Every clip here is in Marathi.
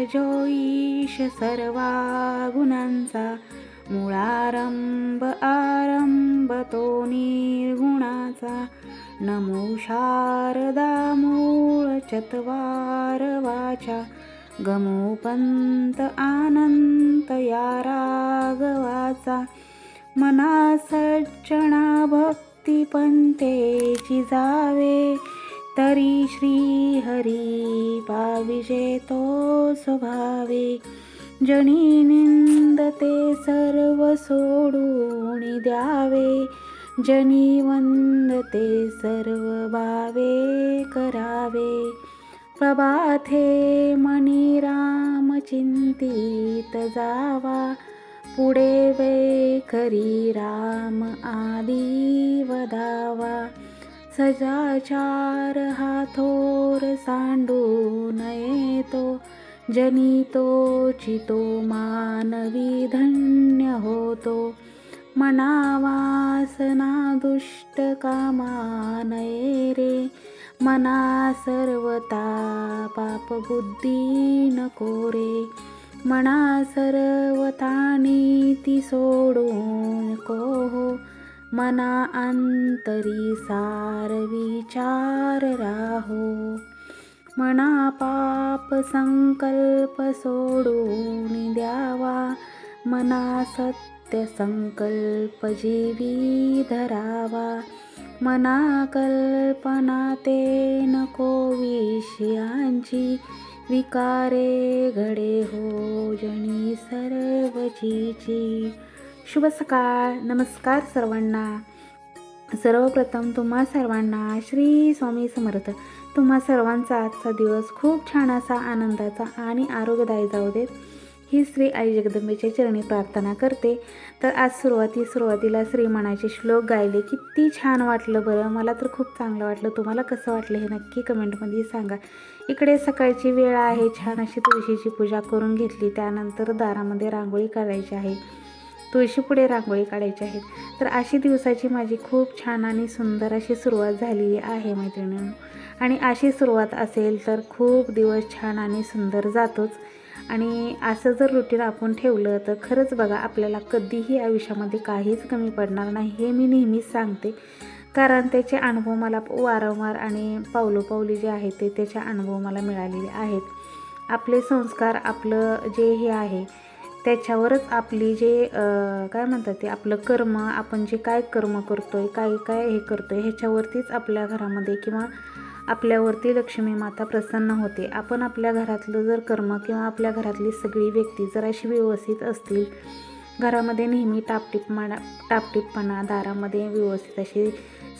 जो ईश सर्वा गुणांचा, मूळारंभ आरंभ तो निर्गुणाचा. नमो शारदा मूळ चत्वार वाचा, गमो पंत आनंत या राघवाचा. मना सज्जना भक्ती पंथेची जावे, तरी श्री हरी पाविजे तो स्वभावे. जनी निंदते सर्व सोडून द्यावे, जनी वंदते सर्व भावे करावे. प्रभाते मनी राम चिंतित जावा, पुढे वैखरी राम आदी वदावा. सदाचार हा थोर सांडून येतो, जनी तोची तो मानवी धन्य होतो. मना वासना दुष्ट कामा नये रे, मना सर्वता पाप बुद्धी नको रे. मना सर्वता नीती सोडून को हो, मना अंतरी सार विचार राहो. मना पाप संकल्प सोडून द्यावा, मना सत्य संकल्प जीवी धरावा. मना कल्पना ते नको विषयांची, विकारे घडे हो जनी सर्वचीची. शुभ सकाळ. नमस्कार सर्वांना. सर्वप्रथम तुम्हा सर्वांना श्री स्वामी समर्थ. तुम्हा सर्वांचा आजचा दिवस खूप छान असा आनंदाचा आणि आरोग्यदायी जाऊ देत, ही श्री आई जगदंबेच्या चरणी प्रार्थना करते. तर आज सुरुवातीला श्रीमनाचे श्लोक गायले, किती छान वाटलं बरं. मला तर खूप चांगलं वाटलं. तुम्हाला कसं वाटलं हे नक्की कमेंटमध्ये सांगा. इकडे सकाळची वेळ आहे, छान अशी तुळशीची पूजा करून घेतली. त्यानंतर दारामध्ये रांगोळी काढायची आहे, तुळशीपुढे रांगोळी काढायची आहे. तर अशी दिवसाची माझी खूप छान आणि सुंदर अशी सुरुवात झालेली आहे मैत्रिणींनो. आणि अशी सुरुवात असेल तर खूप दिवस छान आणि सुंदर जातोच. आणि असं जर रुटीन आपण ठेवलं तर खरंच बघा, आपल्याला कधीही आयुष्यामध्ये काहीच कमी पडणार नाही, हे मी नेहमीच सांगते. कारण त्याचे अनुभव मला वारंवार आणि पावलोपावली जे आहे ते त्याचे अनुभव मला मिळालेले आहेत. आपले संस्कार, आपलं जे हे आहे त्याच्यावरच आपली जे काय म्हणतात ते आपलं कर्म, आपण जे काय कर्म करतोय, काय हे करतोय, ह्याच्यावरतीच आपल्या घरामध्ये किंवा आपल्यावरती लक्ष्मी माता प्रसन्न होते. आपण आपल्या घरातलं जर कर्म किंवा आपल्या घरातली सगळी व्यक्ती जर अशी व्यवस्थित असतील, घरामध्ये नेहमी टापटीपपणा, दारामध्ये व्यवस्थित अशी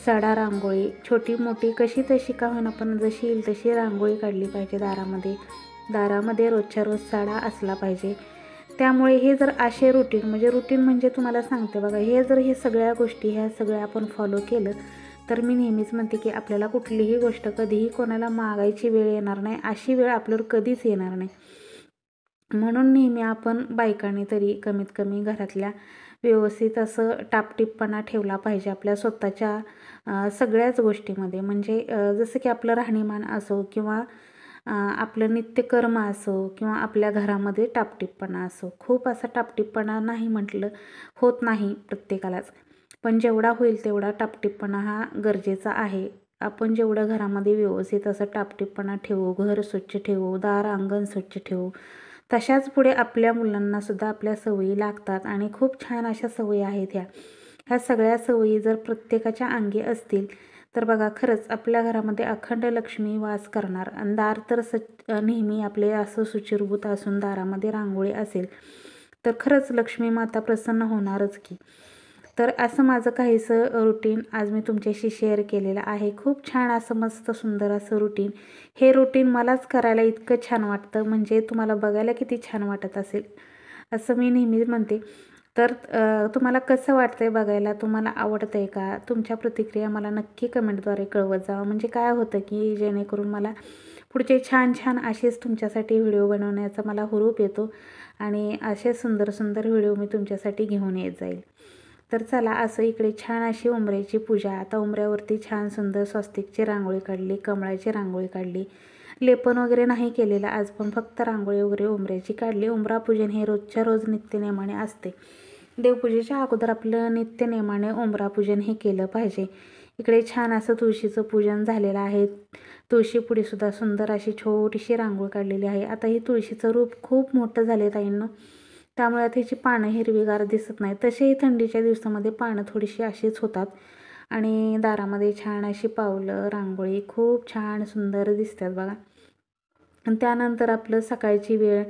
सडा रांगोळी, छोटी मोठी कशी तशी का होईना पण जशी येईल तशी रांगोळी काढली पाहिजे. दारामध्ये रोजच्या रोज सडा असला पाहिजे. त्यामुळे हे जर असे रुटीन म्हणजे तुम्हाला सांगते बघा, हे सगळ्या गोष्टी ह्या सगळ्या आपण फॉलो केलं तर मी नेहमीच म्हणते की आपल्याला कुठलीही गोष्ट कधीही कोणाला मागायची वेळ येणार नाही, अशी वेळ आपल्यावर कधीच येणार नाही. म्हणून नेहमी आपण बायकांनी तरी कमीत कमी घरातल्या व्यवस्थित असं टापटीपपणा ठेवला पाहिजे आपल्या स्वतःच्या सगळ्याच गोष्टीमध्ये. म्हणजे जसं की आपलं राहणीमान असो किंवा आपलं नित्यकर्म असो किंवा आपल्या घरामध्ये टापटीपपणा असो. खूप असा टापटीपपणा नाही म्हटलं होत नाही प्रत्येकालाच, पण जेवढा होईल तेवढा टापटीपपणा हा गरजेचा आहे. आपण जेवढं घरामध्ये व्यवस्थित असं टापटीपपणा ठेवू, घर स्वच्छ ठेवू, दार अंगण स्वच्छ ठेवू, तशाच पुढे आपल्या मुलांनासुद्धा आपल्या सवयी लागतात. आणि खूप छान अशा सवयी आहेत ह्या सगळ्या सवयी जर प्रत्येकाच्या अंगी असतील तर बघा, खरंच आपल्या घरामध्ये अखंड लक्ष्मी वास करणार. आणि दार तर नेहमी आपले असं सुचिरभूत असून दारामध्ये रांगोळी असेल तर खरंच लक्ष्मी माता प्रसन्न होणारच की. तर असं माझं काहीसं रुटीन आज मी तुमच्याशी शेअर केलेलं आहे. खूप छान असं मस्त सुंदर असं रुटीन. हे रुटीन मलाच करायला इतकं छान वाटतं, म्हणजे तुम्हाला बघायला किती छान वाटत असेल असं मी नेहमीच म्हणते. तर तुम्हाला कसं वाटतंय बघायला, तुम्हाला आवडतंय का? तुमच्या प्रतिक्रिया मला नक्की कमेंटद्वारे कळवत जावा. म्हणजे काय होतं की जेणेकरून मला पुढचे छान छान असेच तुमच्यासाठी व्हिडिओ बनवण्याचा मला हुरूप येतो आणि असे सुंदर सुंदर व्हिडिओ मी तुमच्यासाठी घेऊन येत जाईल. तर चला, असं इकडे छान अशी उंबऱ्याची पूजा. आता उंबऱ्यावरती छान सुंदर स्वस्तिकची रांगोळी काढली, कमळाची रांगोळी काढली. लेपन वगैरे नाही केलेलं आज, पण फक्त रांगोळी वगैरे उंबऱ्याची काढली. उंबरा पूजन हे रोजच्या रोज नित्यनेमाने असते. देवपूजेच्या अगोदर आपलं नित्यनेमाने उंबरा पूजन हे केलं पाहिजे. इकडे छान असं तुळशीचं पूजन झालेलं आहे. तुळशीपुढीसुद्धा सुंदर अशी छोटीशी रांगोळी काढलेली आहे. आता ही तुळशीचं रूप खूप मोठं झाले ताईंनो, त्यामुळे आता ह्याची पानं हिरवीगार दिसत नाही. तसेही थंडीच्या दिवसामध्ये पानं थोडीशी अशीच होतात. आणि दारामध्ये छान अशी पावलं रांगोळी खूप छान सुंदर दिसतात बघा. आणि त्यानंतर आपलं सकाळची वेळ,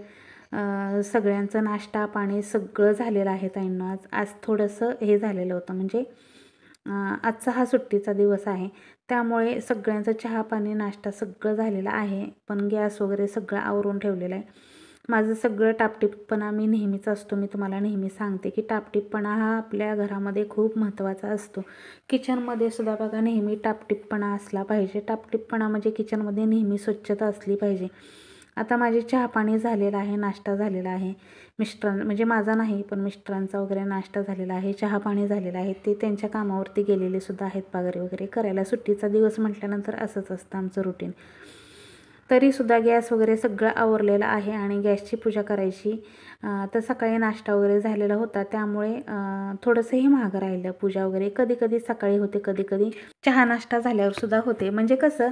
सगळ्यांचं नाश्ता पाणी सगळं झालेलं आहे ताईंनो. आज थोडंसं हे झालेलं होतं, म्हणजे आजचा हा सुट्टीचा दिवस आहे, त्यामुळे सगळ्यांचं चहा पाणी नाश्ता सगळं झालेलं आहे. पण गॅस वगैरे सगळं आवरून ठेवलेलं आहे. माझं सगळं टापटीपपणा मी नेहमीच असतो. मी तुम्हाला नेहमी सांगते की टापटीपपणा हा आपल्या घरामध्ये खूप महत्त्वाचा असतो. किचनमध्ये सुद्धा बघा नेहमी टापटीपपणा असला पाहिजे. टापटीपपणा म्हणजे किचनमध्ये नेहमी स्वच्छता असली पाहिजे. आता माझे चहा पाणी झालेलं आहे, नाश्ता झालेला आहे. म्हणजे माझा नाही, पण मिस्टरांचा वगैरे नाश्ता झालेला आहे, चहा पाणी झालेलं आहे. ते त्यांच्या कामावरती गेलेले सुद्धा आहेत पागरी वगैरे करायला. सुट्टीचा दिवस म्हटल्यानंतर असंच असतं आमचं रुटीन. तरीसुद्धा गॅस वगैरे सगळं आवरलेलं आहे आणि गॅसची पूजा करायची. तर सकाळी नाश्ता वगैरे झालेला होता, त्यामुळे थोडंसंही महाग राहिलं पूजा वगैरे. कधी कधी सकाळी होते, कधी कधी चहा नाश्ता झाल्यावर सुद्धा होते. म्हणजे कसं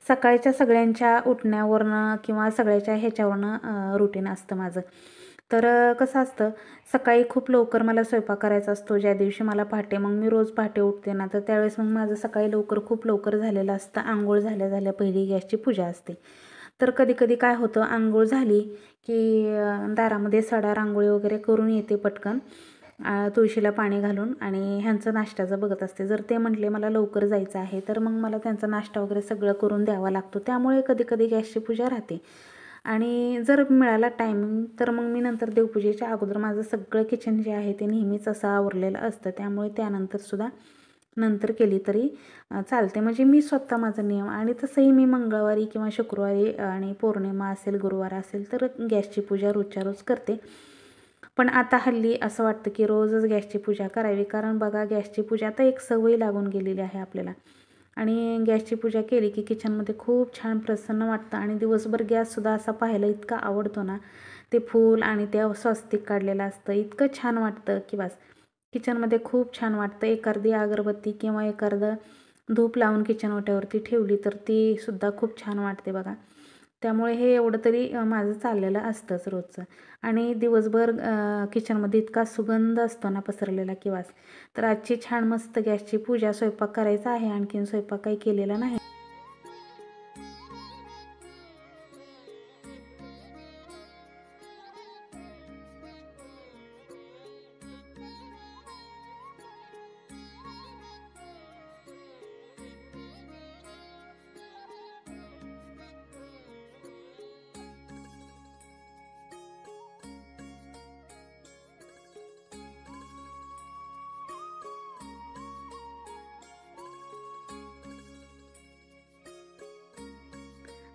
सकाळच्या सगळ्यांच्या उठण्यावरनं किंवा सगळ्याच्या ह्याच्यावरनं रुटीन असतं माझं. तर कसं असतं, सकाळी खूप लवकर मला स्वयंपाक करायचा असतो. ज्या दिवशी मला पहाटे, मग मी रोज पहाटे उठते ना, तर त्यावेळेस मग माझं सकाळी खूप लवकर झालेलं असतं. आंघोळ झाल्या झाल्या पहिली गॅसची पूजा असते. तर कधी कधी काय होतं, आंघोळ झाली की दारामध्ये सडा रांगोळी वगैरे करून येते पटकन, तुळशीला पाणी घालून, आणि ह्यांचं नाश्त्याचं बघत असते. जर ते म्हटले मला लवकर जायचं आहे, तर मग मला त्यांचा नाश्ता वगैरे सगळं करून द्यावा लागतो. त्यामुळे कधी कधी गॅसची पूजा राहते. आणि जर मिळाला टायमिंग तर मग मी नंतर देवपूजेच्या अगोदर माझं सगळं किचन जे आहे ते नेहमीच असं आवरलेलं असतं. त्यामुळे त्यानंतरसुद्धा नंतर केली तरी चालते. म्हणजे मी स्वतः माझा नियम. आणि तसंही मी मंगळवारी किंवा शुक्रवारी आणि पौर्णिमा असेल, गुरुवार असेल, तर गॅसची पूजा रोजच्या रोज करते. पण आता हल्ली असं वाटतं की रोजच गॅसची पूजा करावी, कारण बघा गॅसची पूजा आता एक सवय लागून गेलेली आहे आपल्याला. आणि गॅसची पूजा केली की किचनमध्ये खूप छान प्रसन्न वाटतं. आणि दिवसभर गॅससुद्धा असा पाहायला इतका आवडतो ना, ते फूल आणि ते स्वस्तिक काढलेलं असतं, इतकं छान वाटतं की बस. किचनमध्ये खूप छान वाटतं. एखादी अगरबत्ती किंवा एखादं धूप लावून किचन ओट्यावरती ठेवली तर ती सुद्धा खूप छान वाटते बघा. त्यामुळे हे एवढं तरी माझं चाललेलं असतंच रोजचं. आणि दिवसभर किचनमध्ये इतका सुगंध असतो ना पसरलेला की वास. तर आजची छान मस्त गॅसची पूजा, स्वयंपाक करायचा आहे, आणखीन स्वयंपाक काही केलेला नाही.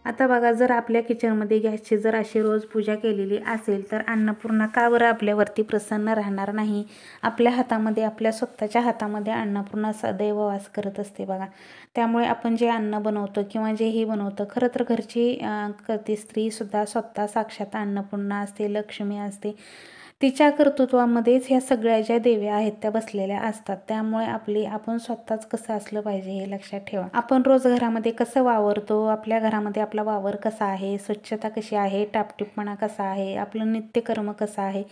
आता बघा, जर आपल्या किचनमध्ये गॅसची जर अशी रोज पूजा केलेली असेल, तर अन्नपूर्णा का बरं आपल्यावरती प्रसन्न राहणार नाही. आपल्या हातामध्ये, आपल्या स्वतःच्या हातामध्ये अन्नपूर्णा सदैव वास करत असते बघा. त्यामुळे आपण जे अन्न बनवतो किंवा जेही बनवतं, खरं तर घरची ती स्त्रीसुद्धा स्वतः साक्षात अन्नपूर्णा असते, लक्ष्मी असते. तिच्या कर्तृत्वामध्येच ह्या सगळ्या ज्या देव्या आहेत त्या बसलेल्या असतात. त्यामुळे आपण स्वतःच कसं असलं पाहिजे हे लक्षात ठेवा. आपण रोज घरामध्ये कसं वावरतो, आपल्या घरामध्ये आपला वावर कसा आहे, स्वच्छता कशी आहे, टापटीपणा कसा आहे, आपलं नित्यकर्म कसं आहे,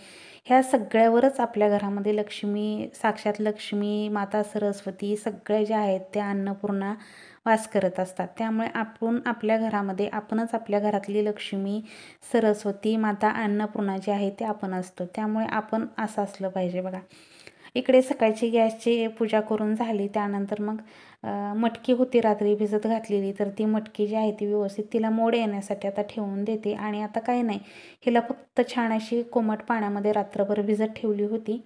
ह्या सगळ्यावरच आपल्या घरामध्ये लक्ष्मी, साक्षात लक्ष्मी, माता सरस्वती सगळ्या ज्या आहेत त्या अन्नपूर्णा वास करत असतात. त्यामुळे आपण आपल्या घरामध्ये, आपणच आपल्या घरातली लक्ष्मी, सरस्वती, माता अन्नपूर्णा जी आहे ते आपण असतो. त्यामुळे आपण असं असलं पाहिजे बघा. इकडे सकाळची गॅसची पूजा करून झाली, त्यानंतर मग मटकी होती रात्री भिजत घातलेली, तर ती मटकी जी आहे ती व्यवस्थित तिला मोड येण्यासाठी आता ठेवून देते. आणि आता काही नाही, हिला फक्त छान अशी कोमट पाण्यामध्ये रात्रभर भिजत ठेवली होती.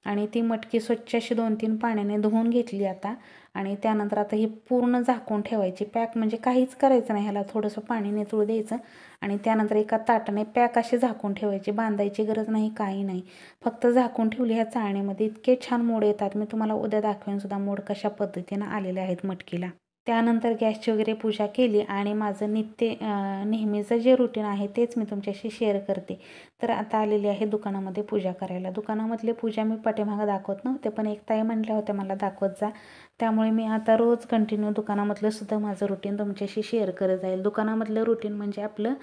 आणि ती मटकी स्वच्छ अशी 2-3 पाण्याने धुवून घेतली आता. आणि त्यानंतर आता ही पूर्ण झाकून ठेवायची. पॅक म्हणजे काहीच करायचं नाही, ह्याला थोडंसं पाणी निथळू द्यायचं आणि त्यानंतर एका ताटाने पॅक अशी झाकून ठेवायची. बांधायची गरज नाही, काही नाही, फक्त झाकून ठेवली. ह्या चाळणीमध्ये इतके छान मोड येतात. मी तुम्हाला उद्या दाखवेन सुद्धा मोड कशा पद्धतीनं आलेले आहेत मटकीला. त्यानंतर गॅसची वगैरे पूजा केली आणि माझं नेहमीचं जे रुटीन आहे तेच मी तुमच्याशी शेअर करते. तर आता आलेली आहे दुकानामध्ये पूजा करायला. दुकानामधले पूजा मी पाठीमागं दाखवत नव्हते, पण एक ताई म्हटल्या होत्या मला दाखवत जा. त्यामुळे मी आता रोज कंटिन्यू दुकानामधलं सुद्धा माझं रुटीन तुमच्याशी शेअर करत जाईल. दुकानामधलं रुटीन म्हणजे आपलं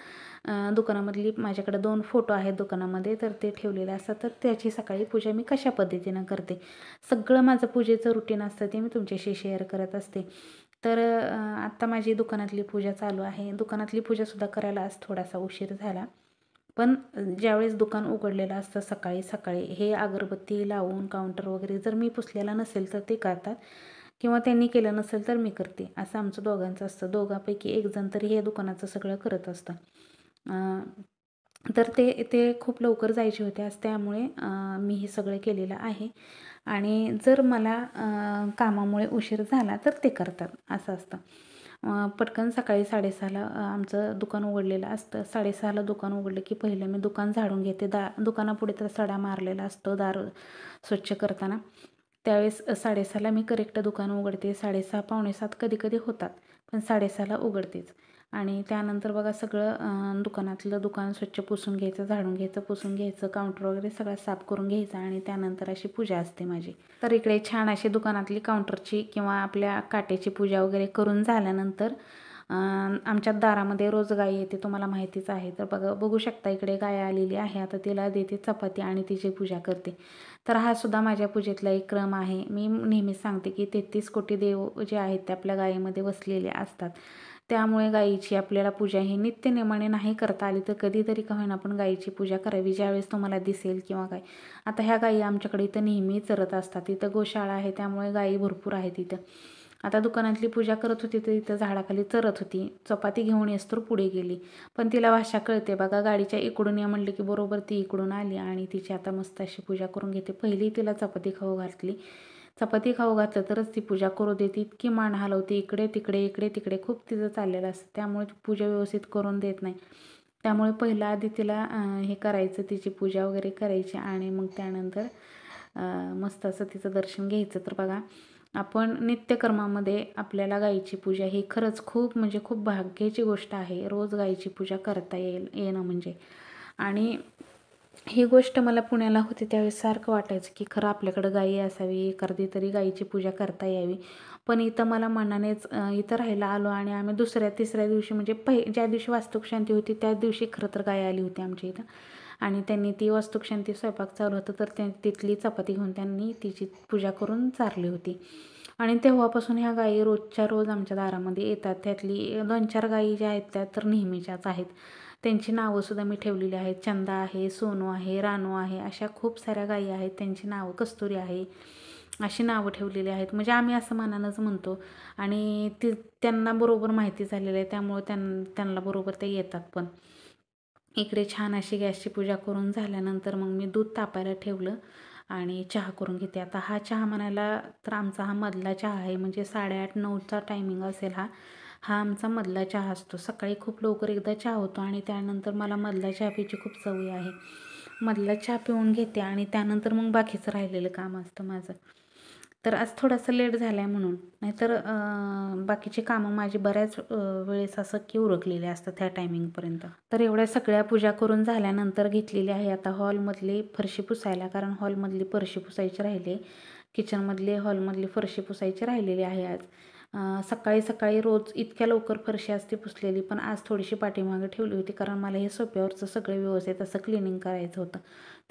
दुकानामधली माझ्याकडे 2 फोटो आहेत दुकानामध्ये, तर ते ठेवलेले असतात. तर त्याची सकाळी पूजा मी कशा पद्धतीनं करते, सगळं माझं पूजेचं रुटीन असतं ते मी तुमच्याशी शेअर करत असते. तर आत्ता माझी दुकानातली पूजा चालू आहे. दुकानातली पूजासुद्धा करायला आज थोडासा उशीर झाला. पण ज्यावेळेस दुकान उघडलेलं असतं सकाळी सकाळी हे अगरबत्ती लावून काउंटर वगैरे जर मी पुसलेला नसेल तर ते करतात, किंवा त्यांनी केलं नसेल तर मी करते. असं आमचं दोघांचं असतं. दोघांपैकी एक जण तरी हे दुकानाचं सगळं करत असतं. तर ते खूप लवकर जायचे होते आज, त्यामुळे मी हे सगळं केलेलं आहे. आणि जर मला कामामुळे उशीर झाला तर ते करतात, असं असतं. पटकन सकाळी 6:30ला आमचं दुकान उघडलेलं असतं. 6:30ला दुकान उघडलं की पहिलं मी दुकान झाडून घेते. दुकानापुढे तर सडा मारलेला असतो दार स्वच्छ करताना. त्यावेळेस 6:30ला मी करेक्ट दुकान उघडते. 6:30 पावणे 7 कधी होतात, पण 6:30ला उघडतेच. आणि त्यानंतर बघा सगळं दुकान स्वच्छ पुसून घ्यायचं, झाडून घ्यायचं, पुसून घ्यायचं, काउंटर वगैरे सगळं साफ करून घ्यायचं आणि त्यानंतर अशी पूजा असते माझी. तर इकडे छान अशी दुकानातली काउंटरची किंवा आपल्या काट्याची पूजा वगैरे करून झाल्यानंतर आमच्या दारामध्ये रोज गाय येते, तुम्हाला माहितीच आहे. तर बघू शकता इकडे गाय आलेली आहे. आता तिला देते चपाती आणि तिची पूजा करते. तर हा सुद्धा माझ्या पूजेतला एक क्रम आहे. मी नेहमीच सांगते की 33 कोटी देव जे आहेत ते आपल्या गायीमध्ये वसलेले असतात. त्यामुळे गायीची आपल्याला पूजा ही नित्यनेमाने नाही करता आली तर कधीतरी का होईना आपण गायीची पूजा करावी, ज्यावेळेस तुम्हाला दिसेल किंवा काय. आता ह्या गायी आमच्याकडे इथं नेहमी चरत असतात. इथं गोशाळा आहे त्यामुळे गायी भरपूर आहेत इथं. आता दुकानातली पूजा करत होती तर इथं झाडाखाली चरत होती. चपाती घेऊन येस तर पुढे गेली, पण तिला भाषा कळते बघा. गाडीच्या इकडून या म्हणलं की बरोबर ती इकडून आली आणि तिची आता मस्त अशी पूजा करून घेते. पहिली तिला चपाती खाऊ घातली. चपाती खाऊ घातलं तरच ती पूजा करू देते. इतकी मान हलवते इकडे तिकडे इकडे तिकडे, खूप तिचं चाललेलं असतं. त्यामुळे ती पूजा व्यवस्थित करून देत नाही. त्यामुळे पहिलं आधी तिला हे करायचं, तिची पूजा वगैरे करायची आणि मग त्यानंतर मस्त असं तिचं दर्शन घ्यायचं. तर बघा आपण नित्यकर्मामध्ये आपल्याला गायीची पूजा ही खरंच खूप म्हणजे खूप भाग्याची गोष्ट आहे. रोज गायीची पूजा करता येणं म्हणजे. आणि ही गोष्ट मला पुण्याला होते त्यावेळेस सारखं वाटायचं की खरं आपल्याकडं गायी असावी, एखादी तरी गायीची पूजा करता यावी. पण इथं मला मनानेच इथं राहायला आलो आणि आम्ही दुसऱ्या तिसऱ्या दिवशी म्हणजे ज्या दिवशी वास्तुकशांती होती त्याच दिवशी खरं तर गाय आली होती आमच्या इथं. आणि त्यांनी ती वास्तुकशांती स्वयंपाक चालू होतं तर तिथली चपाती घेऊन त्यांनी तिची पूजा करून चारली होती. आणि तेव्हापासून ह्या गायी रोजच्या रोज आमच्या दारामध्ये येतात. त्यातली 2-4 गायी ज्या आहेत त्या तर नेहमीच्याच आहेत. त्यांची नावंसुद्धा मी ठेवलेली आहेत. चंदा आहे, सोनू आहे, रानू आहे, अशा खूप साऱ्या गायी आहेत. त्यांची नावं, कस्तुरी आहे, अशी नावं ठेवलेली आहेत. म्हणजे आम्ही असं मनानंच म्हणतो आणि त्यांना बरोबर माहिती झालेलं आहे, त्यामुळे त्यांना बरोबर ते येतात पण. इकडे छान अशी गॅसची पूजा करून झाल्यानंतर मग मी दूध तापायला ठेवलं आणि चहा करून घेते. आता हा चहा म्हणायला तर आमचा हा मधला चहा आहे, म्हणजे 8:30-9चा टायमिंग असेल हा. हा आमचा मधला चहा असतो. सकाळी खूप लवकर एकदा चहा होतो आणि त्यानंतर मला मधला चहा प्यायची खूप सवय आहे. मधला चहा पिऊन घेते आणि त्यानंतर मग बाकीचं राहिलेलं काम असतं माझं. तर आज थोडासा लेट झाला आहे म्हणून, नाहीतर बाकीची कामं माझी बऱ्याच वेळेस असं की उरकलेली असतात ह्या टायमिंगपर्यंत. तर एवढ्या सगळ्या पूजा करून झाल्यानंतर घेतलेली आहे आता हॉलमधली फरशी पुसायला, कारण हॉलमधली फरशी पुसायची राहिली. किचनमधली हॉलमधली फरशी पुसायची राहिलेली आहे आज. सकाळी सकाळी रोज इतक्या लवकर फरशी असते पुसलेली, पण आज थोडीशी पाठीमागे ठेवली होती कारण मला हे सोप्यावरचं सगळं व्यवस्थित असं क्लिनिंग करायचं होतं.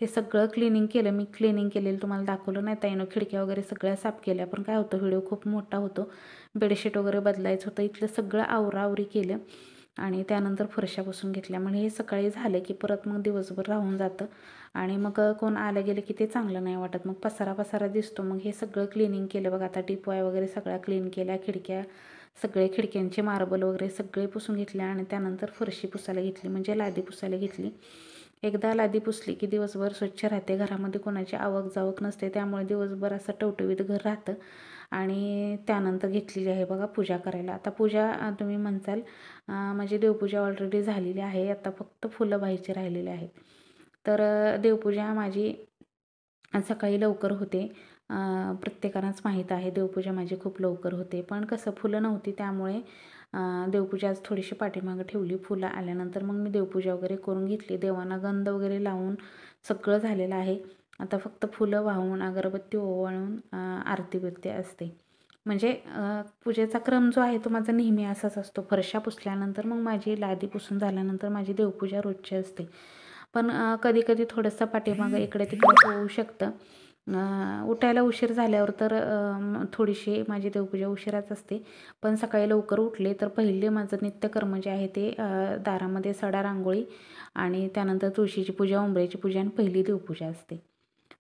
ते सगळं क्लिनिंग केलं. मी क्लिनिंग केलेलं तुम्हाला दाखवलं नाही ताईनं. खिडक्या वगैरे सगळ्या साफ केल्या, पण काय होतं व्हिडिओ खूप मोठा होतो. बेडशीट वगैरे बदलायचं होतं. इथलं सगळं आवराआवरी केलं आणि त्यानंतर फरशा पुसून घेतल्या. म्हणजे हे सकाळी झालं की परत मग दिवसभर राहून जातं आणि मग कोण आलं गेलं की ते चांगलं नाही वाटत. मग पसारा दिसतो. मग हे सगळं क्लिनिंग केलं बघा. आता टिपवाय वगैरे सगळ्या क्लीन केल्या. सगळे खिडक्यांचे मार्बल वगैरे सगळे पुसून घेतले आणि त्यानंतर फरशी पुसायला घेतली, म्हणजे लादी पुसायला घेतली. एकदा लादी पुसली की दिवसभर स्वच्छ राहते. घरामध्ये कोणाची आवक जावक नसते, त्यामुळे दिवसभर असं टवटवीत घर राहतं. आणि त्यानंतर घेतलेली आहे बघा पूजा करायला. आता पूजा तुम्ही म्हणसाल माझी देवपूजा ऑलरेडी झालेली आहे, आता फक्त फुलं व्हायचे राहिलेले आहेत. तर देवपूजा माझी सकाळी लवकर होते. प्रत्येकालाच माहीत आहे देवपूजा माझी खूप लवकर होते. पण कसं फुलं नव्हती त्यामुळे देवपूजा आज थोडीशी पाठीमागं ठेवली. फुलं आल्यानंतर मग मी देवपूजा वगैरे करून घेतली. देवांना गंध वगैरे लावून सगळं झालेलं आहे. आता फक्त फुलं वाहून अगरबत्ती ओवाळून आरती असते. म्हणजे पूजेचा क्रम जो आहे तो माझा नेहमी असाच असतो. फरशा पुसल्यानंतर मग माझी लादी पुसून झाल्यानंतर माझी देवपूजा रोजची असते. पण कधी-कधी थोडंसं पाठीमागं इकडे-तिकडे होऊ शकतं. उठायला उशीर झाल्यावर तर थोडीशी माझी देवपूजा उशिराच असते. पण सकाळी लवकर उठले तर पहिले माझं नित्यकर्म जे आहे ते दारामध्ये सडा रांगोळी आणि त्यानंतर तुळशीची पूजा, उंबऱ्याची पूजा आणि पहिली देवपूजा असते.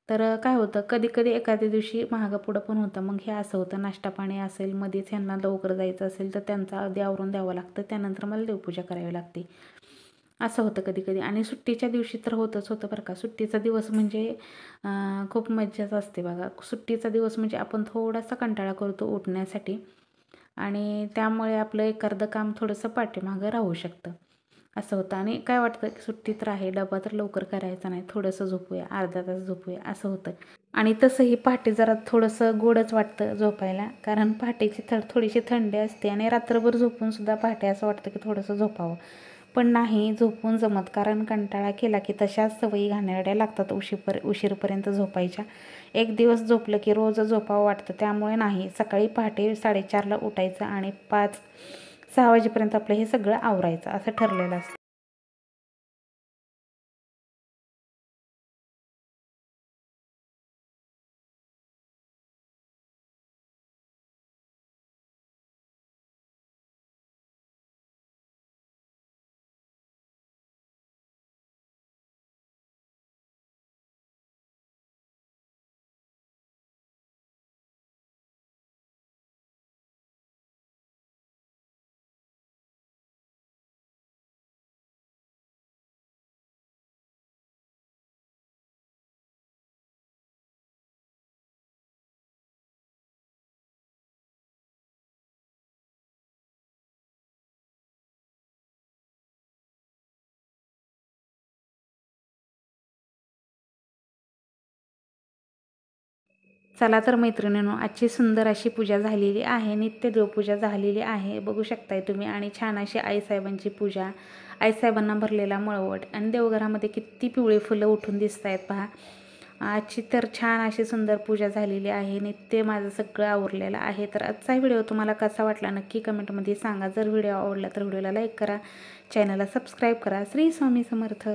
तर काय होतं कधी-कधी एखाद्या दिवशी मागं-पुढं पण होतं. मग हे असं होतं नाश्ता पाणी असेल, मध्येच ह्यांना लवकर जायचं असेल तर त्यांचं आधी आवरून द्यावं लागतं. त्यानंतर मला देवपूजा करावी लागते. असं होतं कधी-कधी आणि सुट्टीच्या दिवशी तर होतंच होतं बरं का. सुट्टीचा दिवस म्हणजे खूप मज्जाच असते बघा. सुट्टीचा दिवस म्हणजे आपण थोडासा कंटाळा करतो उठण्यासाठी आणि त्यामुळे आपलं एखादं काम थोडंसं पाठीमागं राहू शकतं. असं होतं आणि काय वाटतं की सुट्टी तर आहे, डबा तर लवकर करायचा नाही, थोडंसं झोपूया, अर्धा तास झोपूया असं होतं. आणि तसंही पहाटे जरा थोडंसं गोडच वाटतं झोपायला, कारण पहाटेची थोडीशी थंडी असते आणि रात्रभर झोपूनसुद्धा पहाटे असं वाटतं की थोडंसं झोपावं. पण नाही झोपून जमत, कारण कंटाळा केला की तशाच सवयी घाणेरड्या लागतात उशीरपर्यंत झोपायच्या. एक दिवस झोपलं की रोज झोपावं वाटतं. त्यामुळे नाही, सकाळी पहाटे 4:30ला उठायचं आणि 5-6 वाजेपर्यंत आपलं हे सगळं आवरायचं असं ठरलेलं असतं. चला तर मैत्रिणींनो, आजची सुंदर अशी पूजा झालेली आहे. नित्य देवपूजा झालेली आहे. बघू शकताय तुम्ही आणि छान अशी आईसाहेबांची पूजा, आईसाहेबांना भरलेला मळवट आणि देवघरामध्ये किती पिवळी फुलं उठून दिसत आहेत पहा. आजची तर छान अशी सुंदर पूजा झालेली आहे. नित्य माझं सगळं आवरलेलं आहे. तर आजचा व्हिडिओ तुम्हाला कसा वाटला नक्की कमेंटमध्ये सांगा. जर व्हिडिओ आवडला तर व्हिडिओला लाईक करा, चॅनलला सबस्क्राईब करा. श्री स्वामी समर्थ.